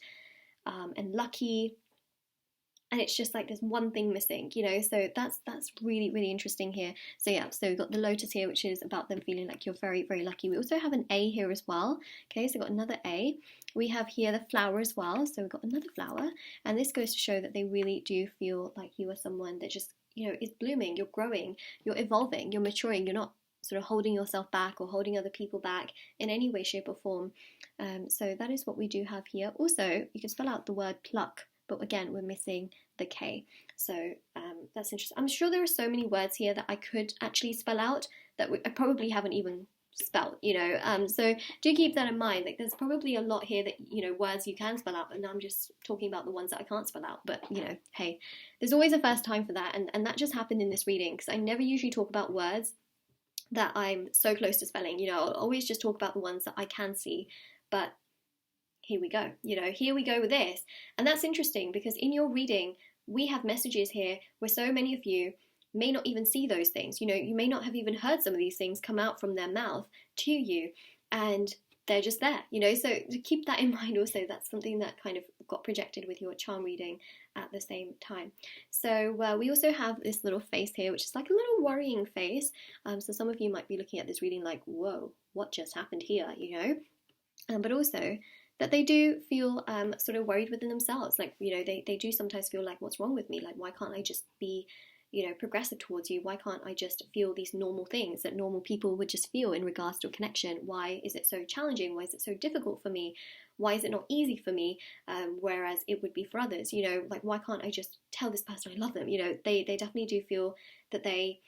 and lucky. And it's just like there's one thing missing, so that's really, really interesting here. So yeah, so we've got the lotus here, which is about them feeling like you're very, very lucky. We also have an A here as well. Okay, so we've got another A. We have here the flower as well, so we've got another flower, and this goes to show that they really do feel like you are someone that just, is blooming, you're growing, you're evolving, you're maturing, you're not sort of holding yourself back or holding other people back in any way, shape or form. So that is what we do have here. Also, you can spell out the word pluck, but again, we're missing the K. So that's interesting. I'm sure there are so many words here that I could actually spell out that I probably haven't even spelled, So do keep that in mind. Like, there's probably a lot here that, words you can spell out, and I'm just talking about the ones that I can't spell out. But, hey, there's always a first time for that. And that just happened in this reading, because I never usually talk about words that I'm so close to spelling. I'll always just talk about the ones that I can see. But here we go, here we go with this. And that's interesting, because in your reading, we have messages here where so many of you may not even see those things. You may not have even heard some of these things come out from their mouth to you, and they're just there, so to keep that in mind also. That's something that kind of got projected with your charm reading at the same time. So we also have this little face here, which is like a little worrying face. So some of you might be looking at this reading like, whoa, what just happened here, you know? But also that they do feel sort of worried within themselves. Like, you know, they do sometimes feel like, what's wrong with me? Like, why can't I just be, you know, progressive towards you? Why can't I just feel these normal things that normal people would just feel in regards to a connection? Why is it so challenging? Why is it so difficult for me? Why is it not easy for me, whereas it would be for others? You know, like, why can't I just tell this person I love them? You know, they definitely do feel that they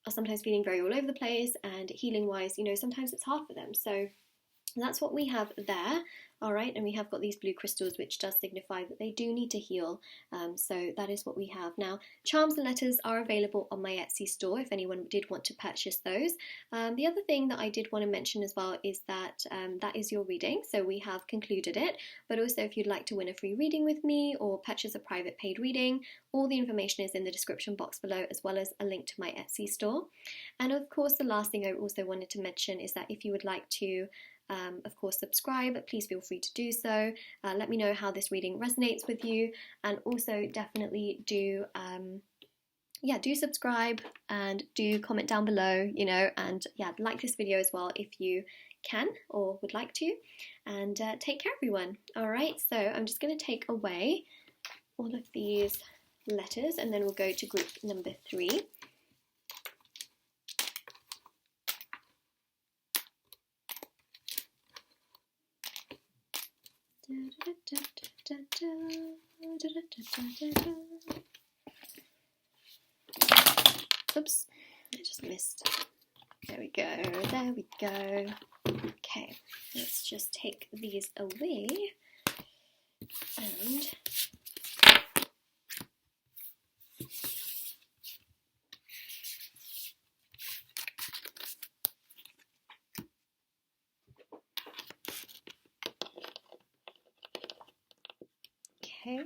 are sometimes feeling very all over the place, and healing wise, you know, sometimes it's hard for them. So that's what we have there. All right, and we have got these blue crystals, which does signify that they do need to heal. So that is what we have. Now, charms and letters are available on my Etsy store if anyone did want to purchase those. The other thing that I did want to mention as well is that that is your reading, so we have concluded it. But also, if you'd like to win a free reading with me or purchase a private paid reading, all the information is in the description box below, as well as a link to my Etsy store. And of course, the last thing I also wanted to mention is that if you would like to of course, subscribe, please feel free to do so. Let me know how this reading resonates with you, and also definitely do do subscribe and do comment down below, you know, and yeah, like this video as well if you can or would like to. And take care, everyone. All right, so I'm just going to take away all of these letters, and then we'll go to group number 3. Oops, I just missed. There we go, there we go. Okay, let's just take these away and okay,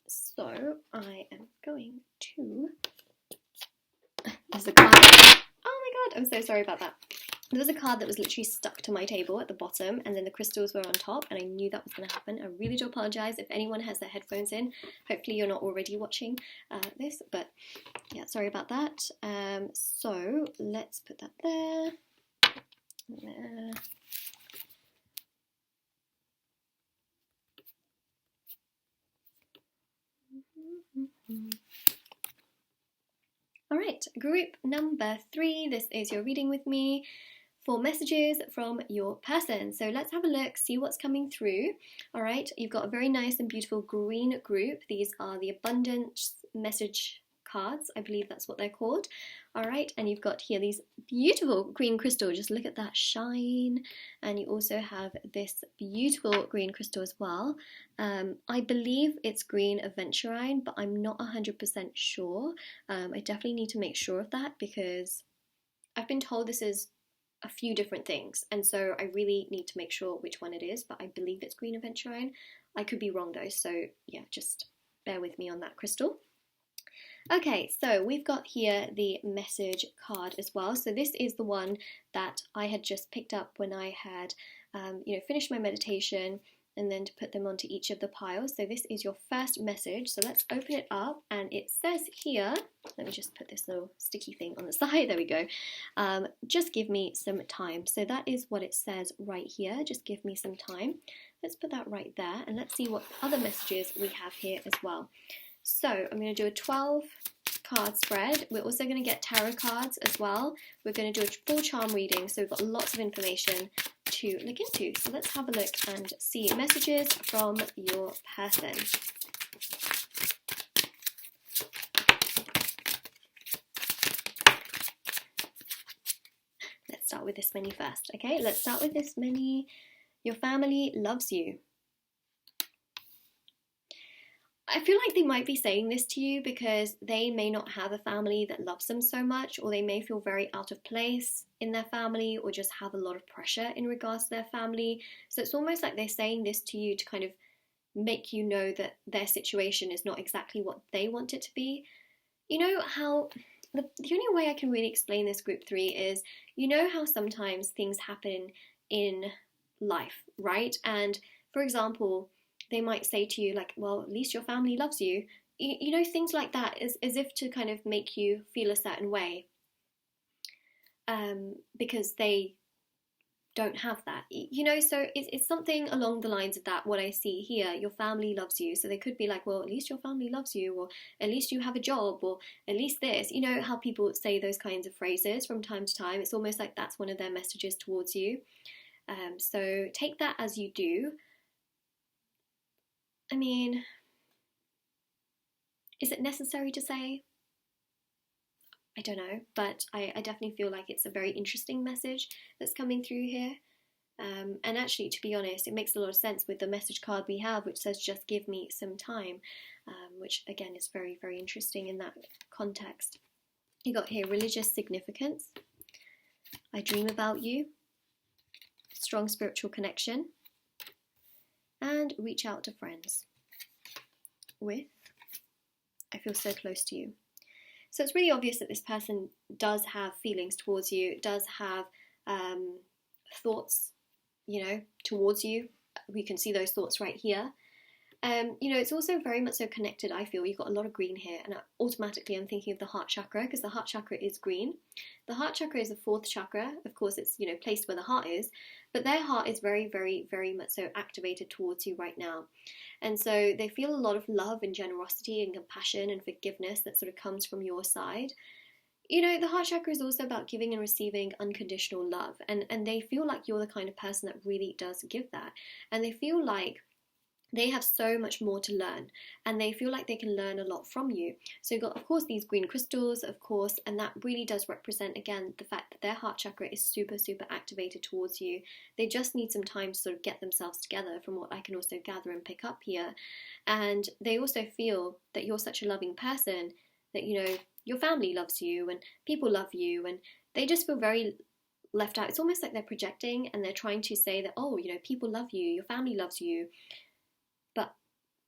so I am going to, there's a card, oh my god, I'm so sorry about that. There was a card that was literally stuck to my table at the bottom, and then the crystals were on top, and I knew that was going to happen. I really do apologise if anyone has their headphones in. Hopefully you're not already watching this, but yeah, sorry about that. So let's put that there. There. All right, group number 3, this is your reading with me for messages from your person. So let's have a look, see what's coming through. All right, you've got a very nice and beautiful green group. These are the abundance message cards, I believe that's what they're called. All right, and you've got here these beautiful green crystal, just look at that shine. And you also have this beautiful green crystal as well. I believe it's green aventurine, but I'm not 100% sure. I definitely need to make sure of that, because I've been told this is a few different things, and so I really need to make sure which one it is, but I believe it's green aventurine. I could be wrong though, so yeah, just bear with me on that crystal. Okay, so we've got here the message card as well. So this is the one that I had just picked up when I had finished my meditation, and then to put them onto each of the piles. So this is your first message. So let's open it up, and it says here, let me just put this little sticky thing on the side, there we go. Just give me some time. So that is what it says right here, just give me some time. Let's put that right there, and let's see what other messages we have here as well. So I'm going to do a 12 card spread. We're also going to get tarot cards as well. We're going to do a full charm reading, so we've got lots of information to look into. So let's have a look and see messages from your person. Let's start with this many first. Okay, let's start with this many. Your family loves you. I feel like they might be saying this to you because they may not have a family that loves them so much, or they may feel very out of place in their family, or just have a lot of pressure in regards to their family. So it's almost like they're saying this to you to kind of make you know that their situation is not exactly what they want it to be. You know how, the only way I can really explain this group 3 is, you know how sometimes things happen in life, right? And for example, they might say to you like, well, at least your family loves you. You know, things like that, as if to kind of make you feel a certain way, because they don't have that, you know. So it's something along the lines of that, what I see here. Your family loves you, so they could be like, well, at least your family loves you, or at least you have a job, or at least this, you know, how people say those kinds of phrases from time to time. It's almost like that's one of their messages towards you. So take that as you do. I mean, is it necessary to say? I don't know, but I definitely feel like it's a very interesting message that's coming through here. And actually, to be honest, it makes a lot of sense with the message card we have, which says, just give me some time, which again is very, very interesting in that context. You got here religious significance, I dream about you, strong spiritual connection, and reach out to friends with, I feel so close to you. So it's really obvious that this person does have feelings towards you, does have thoughts, you know, towards you. We can see those thoughts right here. You know, it's also very much so connected, I feel. You've got a lot of green here, and automatically I'm thinking of the heart chakra, because the heart chakra is green. The heart chakra is the fourth chakra. Of course, it's, you know, placed where the heart is, but their heart is very, very, very much so activated towards you right now. And so they feel a lot of love and generosity and compassion and forgiveness that sort of comes from your side. You know, the heart chakra is also about giving and receiving unconditional love, and they feel like you're the kind of person that really does give that, and they feel like they have so much more to learn, and they feel like they can learn a lot from you. So you've got, of course, these green crystals, of course, and that really does represent, again, the fact that their heart chakra is super, super activated towards you. They just need some time to sort of get themselves together, from what I can also gather and pick up here. And they also feel that you're such a loving person that, you know, your family loves you and people love you, and they just feel very left out. It's almost like they're projecting and they're trying to say that, oh, you know, people love you, your family loves you, but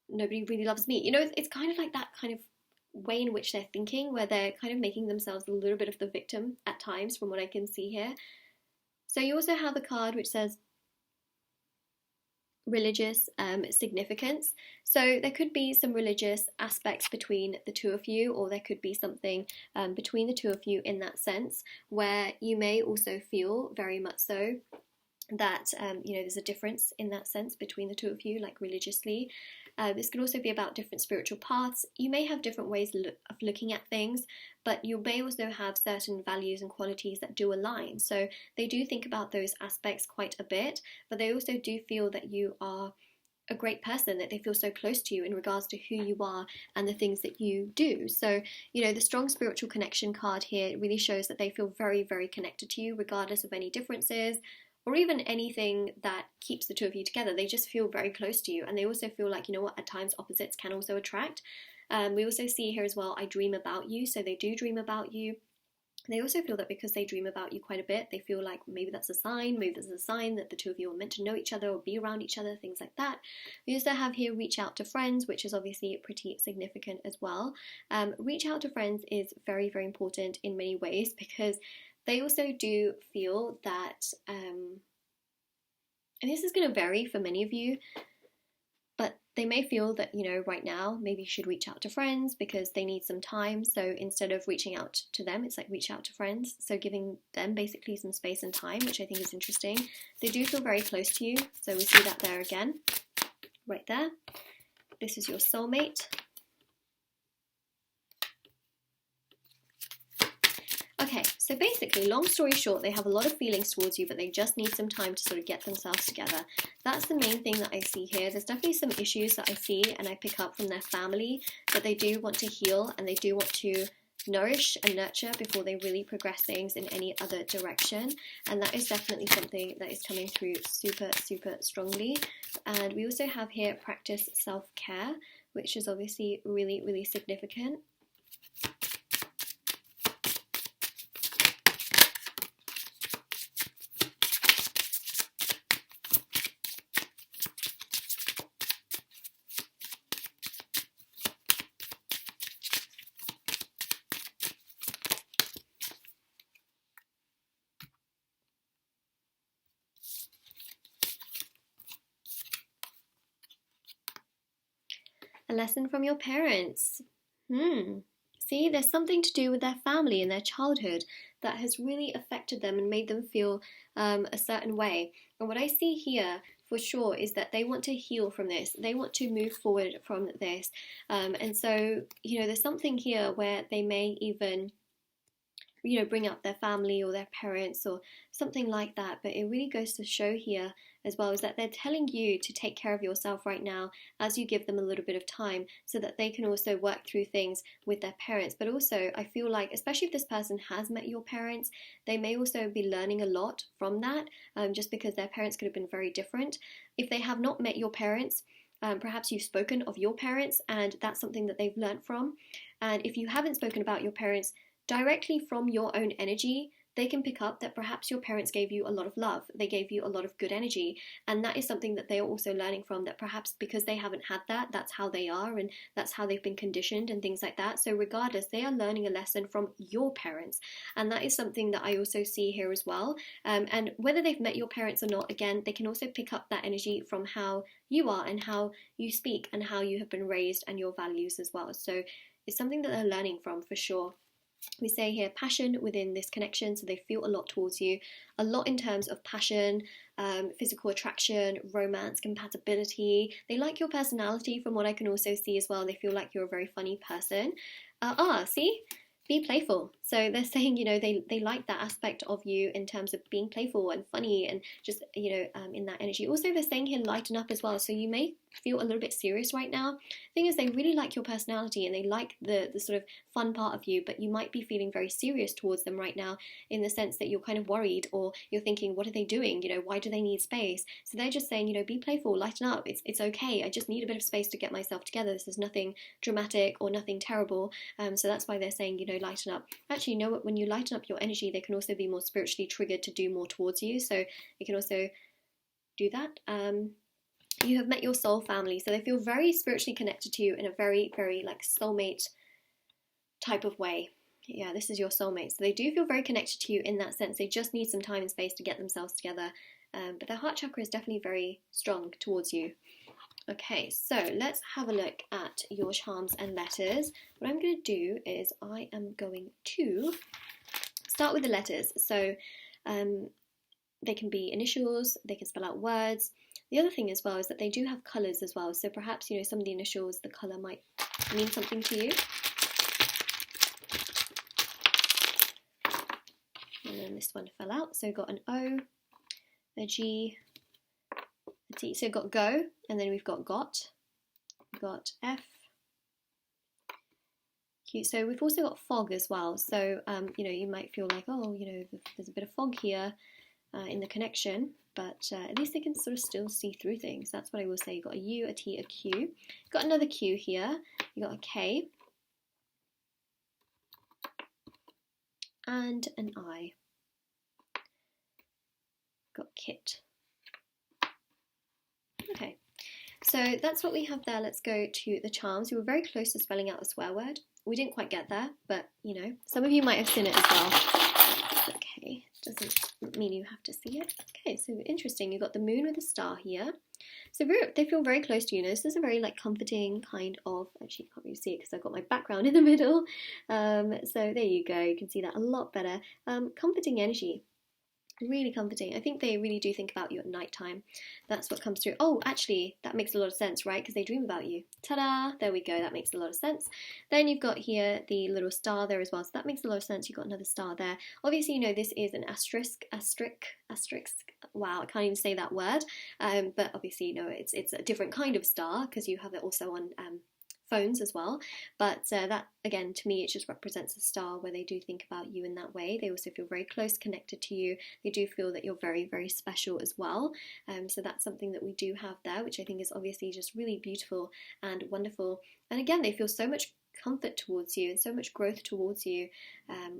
nobody really loves me. You know, it's kind of like that kind of way in which they're thinking, where they're kind of making themselves a little bit of the victim at times, from what I can see here. So you also have a card which says religious significance. So there could be some religious aspects between the two of you, or there could be something between the two of you in that sense, where you may also feel very much so that you know, there's a difference in that sense between the two of you, like religiously. This could also be about different spiritual paths. You may have different ways of looking at things, but you may also have certain values and qualities that do align. So they do think about those aspects quite a bit, but they also do feel that you are a great person, that they feel so close to you in regards to who you are and the things that you do. So, you know, the strong spiritual connection card here really shows that they feel very, very connected to you, regardless of any differences or even anything that keeps the two of you together. They just feel very close to you, and they also feel like, you know what, at times opposites can also attract. We also see here as well, I dream about you, so they do dream about you. They also feel that because they dream about you quite a bit, they feel like maybe that's a sign, that the two of you are meant to know each other or be around each other, things like that. We also have here reach out to friends, which is obviously pretty significant as well. Reach out to friends is very, very important in many ways, because they also do feel that, and this is going to vary for many of you, but they may feel that, you know, right now, maybe you should reach out to friends because they need some time. So instead of reaching out to them, it's like reach out to friends. So giving them basically some space and time, which I think is interesting. They do feel very close to you. So we see that there again, right there. This is your soulmate. Okay, so basically, long story short, they have a lot of feelings towards you, but they just need some time to sort of get themselves together. That's the main thing that I see here. There's definitely some issues that I see and I pick up from their family that they do want to heal, and they do want to nourish and nurture before they really progress things in any other direction. And that is definitely something that is coming through super, super strongly. And we also have here practice self-care, which is obviously really, really significant. lesson from your parents. See, there's something to do with their family and their childhood that has really affected them and made them feel a certain way. And what I see here for sure is that they want to heal from this. They want to move forward from this. And so, there's something here where they may even bring up their family or their parents or something like that. But it really goes to show here as well is that they're telling you to take care of yourself right now as you give them a little bit of time so that they can also work through things with their parents. But also, I feel like, especially if this person has met your parents, they may also be learning a lot from that, just because their parents could have been very different. If they have not met your parents, perhaps you've spoken of your parents and that's something that they've learned from. And if you haven't spoken about your parents, directly from your own energy, they can pick up that perhaps your parents gave you a lot of love, they gave you a lot of good energy, and that is something that they are also learning from, that perhaps because they haven't had that, that's how they are and that's how they've been conditioned and things like that. So regardless, they are learning a lesson from your parents, and that is something that I also see here as well. And whether they've met your parents or not, again, they can also pick up that energy from how you are and how you speak and how you have been raised and your values as well. So it's something that they're learning from for sure. We say here passion within this connection, so they feel a lot towards you, a lot in terms of passion, physical attraction, romance, compatibility. They like your personality from what I can also see as well. They feel like you're a very funny person. See? Be playful. So they're saying, they like that aspect of you in terms of being playful and funny and just, in that energy. Also, they're saying here lighten up as well. So you may feel a little bit serious right now. Thing is, they really like your personality and they like the sort of fun part of you, but you might be feeling very serious towards them right now in the sense that you're kind of worried or you're thinking, what are they doing? Why do they need space? So they're just saying, be playful, lighten up. It's okay. I just need a bit of space to get myself together. This is nothing dramatic or nothing terrible. So that's why they're saying, lighten up. Actually, you know what? When you lighten up your energy, they can also be more spiritually triggered to do more towards you. So you can also do that. You have met your soul family, so they feel very spiritually connected to you in a very, very like soulmate type of way. Yeah, this is your soulmate. So they do feel very connected to you in that sense. They just need some time and space to get themselves together. But their heart chakra is definitely very strong towards you. Okay, so let's have a look at your charms and letters. What I'm going to do is I am going to start with the letters. So they can be initials, they can spell out words. The other thing as well is that they do have colours as well. So perhaps, some of the initials, the colour might mean something to you. And then this one fell out. So we've got an O, a G, a T. So we've got go, and then we've got F, Q. So we've also got fog as well. So, you might feel like, there's a bit of fog here in the connection. But at least they can sort of still see through things. That's what I will say. You've got a U, a T, a Q. Got another Q here. You've got a K. And an I. Got Kit. Okay. So that's what we have there. Let's go to the charms. We were very close to spelling out a swear word. We didn't quite get there, but, some of you might have seen it as well. Okay, doesn't mean you have to see it. Okay, so interesting. You've got the moon with a star here. So they feel very close to you. This is a very comforting kind of, actually you can't really see it because I've got my background in the middle. So there you go. You can see that a lot better. Comforting energy. Really comforting. I think they really do think about you at night time. That's what comes through. Oh, actually, that makes a lot of sense, right? Because they dream about you. Ta-da! There we go. That makes a lot of sense. Then you've got here the little star there as well. So that makes a lot of sense. You've got another star there. Obviously, this is an asterisk. Wow, I can't even say that word. But obviously, it's a different kind of star because you have it also on phones as well, but that again to me it just represents a star where they do think about you in that way. They also feel very close connected to you. They do feel that you're very, very special as well. So that's something that we do have there, which I think is obviously just really beautiful and wonderful. And again, they feel so much comfort towards you and so much growth towards you,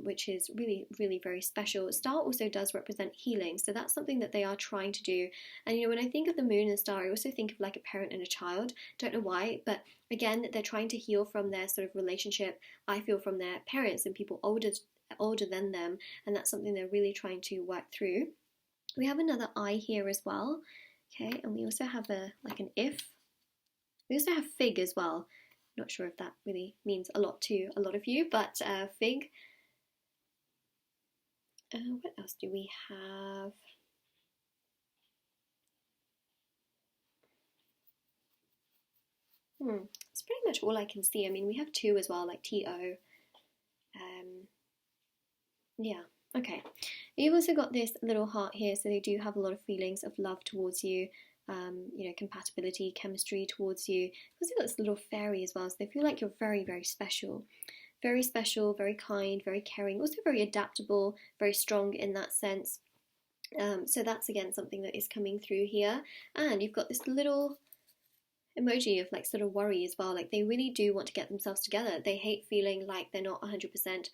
which is really, really very special. Star also does represent healing, so that's something that they are trying to do. And when I think of the moon and star, I also think of like a parent and a child. Don't know why, but again, they're trying to heal from their sort of relationship, I feel, from their parents and people older than them, and that's something they're really trying to work through. We have another I here as well. Okay, and we also have an if. We also have fig as well. Not sure if that really means a lot to a lot of you, but Fig. What else do we have? It's pretty much all I can see. I mean, we have 2 as well, like TO. Yeah, okay. You've also got this little heart here, so they do have a lot of feelings of love towards you, you know, compatibility, chemistry towards you. Also got this little fairy as well, so they feel like you're very, very special. Very special, very kind, very caring, also very adaptable, very strong in that sense. So that's again something that is coming through here. And you've got this little emoji of like sort of worry as well. Like they really do want to get themselves together. They hate feeling like they're not 100%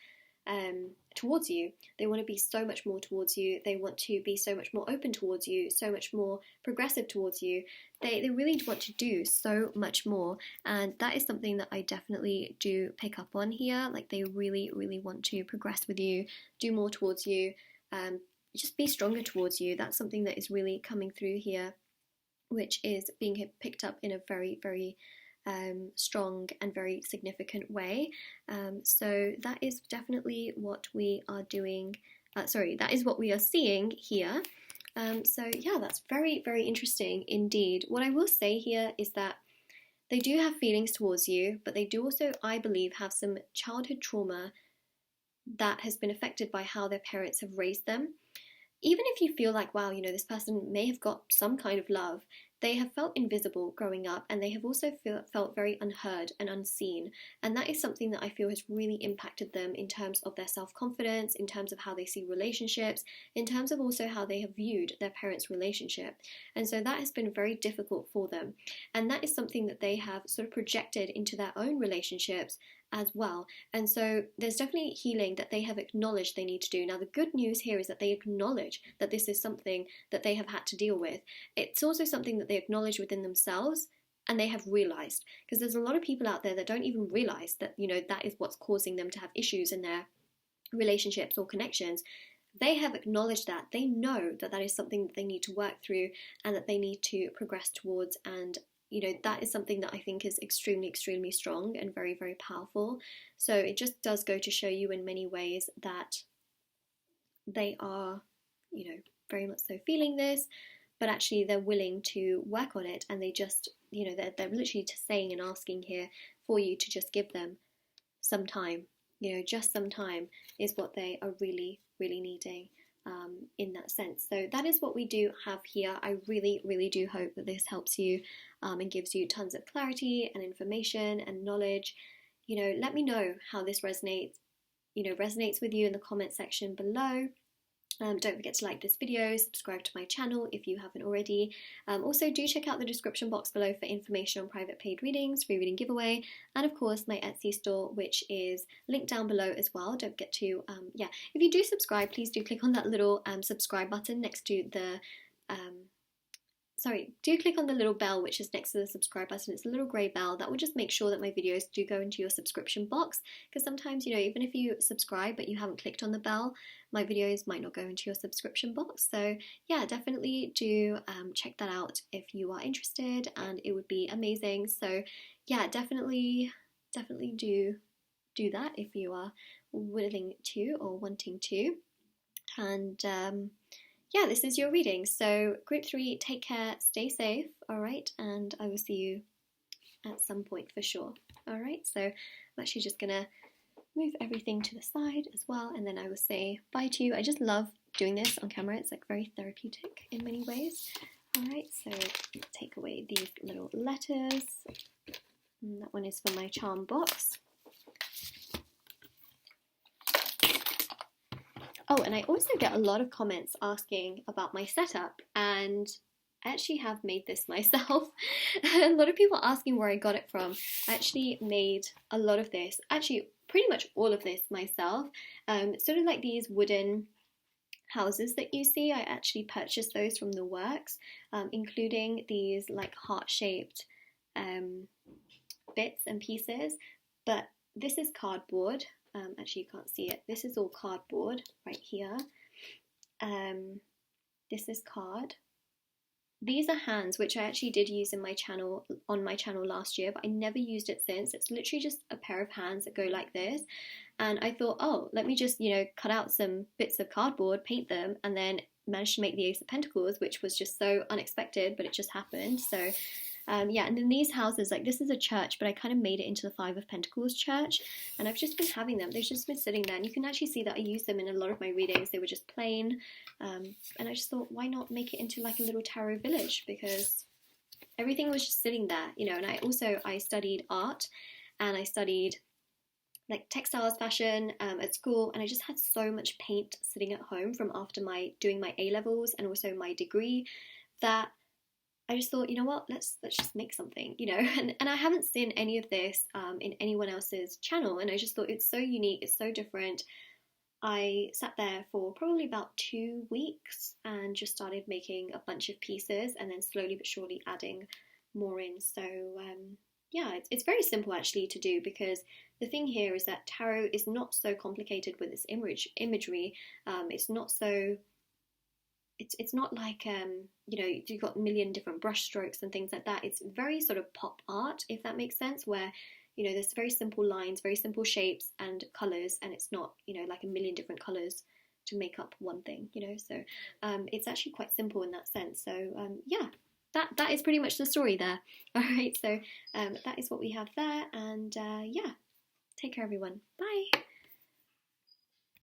towards you. They want to be so much more towards you. They want to be so much more open towards you, so much more progressive towards you. They really want to do so much more, and that is something that I definitely do pick up on here. Like they really, really want to progress with you, do more towards you, just be stronger towards you. That's something that is really coming through here, which is being picked up in a very, very strong and very significant way. So that is definitely what we are doing. That is what we are seeing here. So yeah, that's very, very interesting indeed. What I will say here is that they do have feelings towards you, but they do also, I believe, have some childhood trauma that has been affected by how their parents have raised them. Even if you feel like, wow, you know, this person may have got some kind of love, they have felt invisible growing up, and they have also felt very unheard and unseen. And that is something that I feel has really impacted them in terms of their self-confidence, in terms of how they see relationships, in terms of also how they have viewed their parents' relationship. And so that has been very difficult for them. And that is something that they have sort of projected into their own relationships as well. And so there's definitely healing that they have acknowledged they need to do. Now the good news here is that they acknowledge that this is something that they have had to deal with. It's also something that they acknowledge within themselves, and they have realized, because there's a lot of people out there that don't even realize that, you know, that is what's causing them to have issues in their relationships or connections. They have acknowledged that. They know that that is something that they need to work through and that they need to progress towards. And you know, that is something that I think is extremely, extremely strong and very, very powerful. So it just does go to show you in many ways that they are, you know, very much so feeling this, but actually they're willing to work on it, and they just, you know, they're literally just saying and asking here for you to just give them some time. You know, just some time is what they are really, really needing. In that sense. So that is what we do have here. I really, really do hope that this helps you and gives you tons of clarity and information and knowledge. You know, let me know how this resonates with you in the comment section below. Don't forget to like this video, subscribe to my channel if you haven't already. Also, do check out the description box below for information on private paid readings, free reading giveaway, and of course my Etsy store, which is linked down below as well. Don't forget to, if you do subscribe, please do click on that little subscribe button next to the, do click on the little bell which is next to the subscribe button. It's a little grey bell that will just make sure that my videos do go into your subscription box, because sometimes, you know, even if you subscribe but you haven't clicked on the bell, my videos might not go into your subscription box. So yeah, definitely do check that out if you are interested, and it would be amazing. So yeah, definitely do that if you are willing to or wanting to. And yeah, this is your reading. So group 3, take care, stay safe, all right, and I will see you at some point for sure. All right, so I'm actually just gonna move everything to the side as well, and then I will say bye to you. I just love doing this on camera. It's like very therapeutic in many ways. All right, so take away these little letters. And that one is for my charm box. Oh, and I also get a lot of comments asking about my setup, and I actually have made this myself. A lot of people asking where I got it from. I actually made a lot of this, actually pretty much all of this myself. Sort of like these wooden houses that you see, I actually purchased those from the works, including these like heart-shaped bits and pieces. But this is cardboard. Actually, you can't see it. This is all cardboard right here. This is card. These are hands which I actually did use in my channel, on my channel last year, but I never used it since. It's literally just a pair of hands that go like this. And I thought, oh, let me just, cut out some bits of cardboard, paint them, and then managed to make the Ace of Pentacles, which was just so unexpected, but it just happened. So yeah, and then these houses, like this is a church, but I kind of made it into the Five of Pentacles church, and I've just been having them. They've just been sitting there, and you can actually see that I use them in a lot of my readings. They were just plain, and I just thought, why not make it into like a little tarot village, because everything was just sitting there, and I studied art, and I studied like textiles, fashion at school, and I just had so much paint sitting at home from after doing my A-levels and also my degree, that I just thought, you know what, let's just make something, and I haven't seen any of this in anyone else's channel, and I just thought it's so unique, it's so different. I sat there for probably about 2 weeks and just started making a bunch of pieces, and then slowly but surely adding more in. So yeah, it's very simple actually to do, because the thing here is that tarot is not so complicated with its imagery. It's not so... It's not like, you've got a million different brush strokes and things like that. It's very sort of pop art, if that makes sense, where, there's very simple lines, very simple shapes and colours, and it's not, like a million different colours to make up one thing, So it's actually quite simple in that sense. So yeah, that is pretty much the story there. All right, so that is what we have there, and yeah, take care everyone. Bye.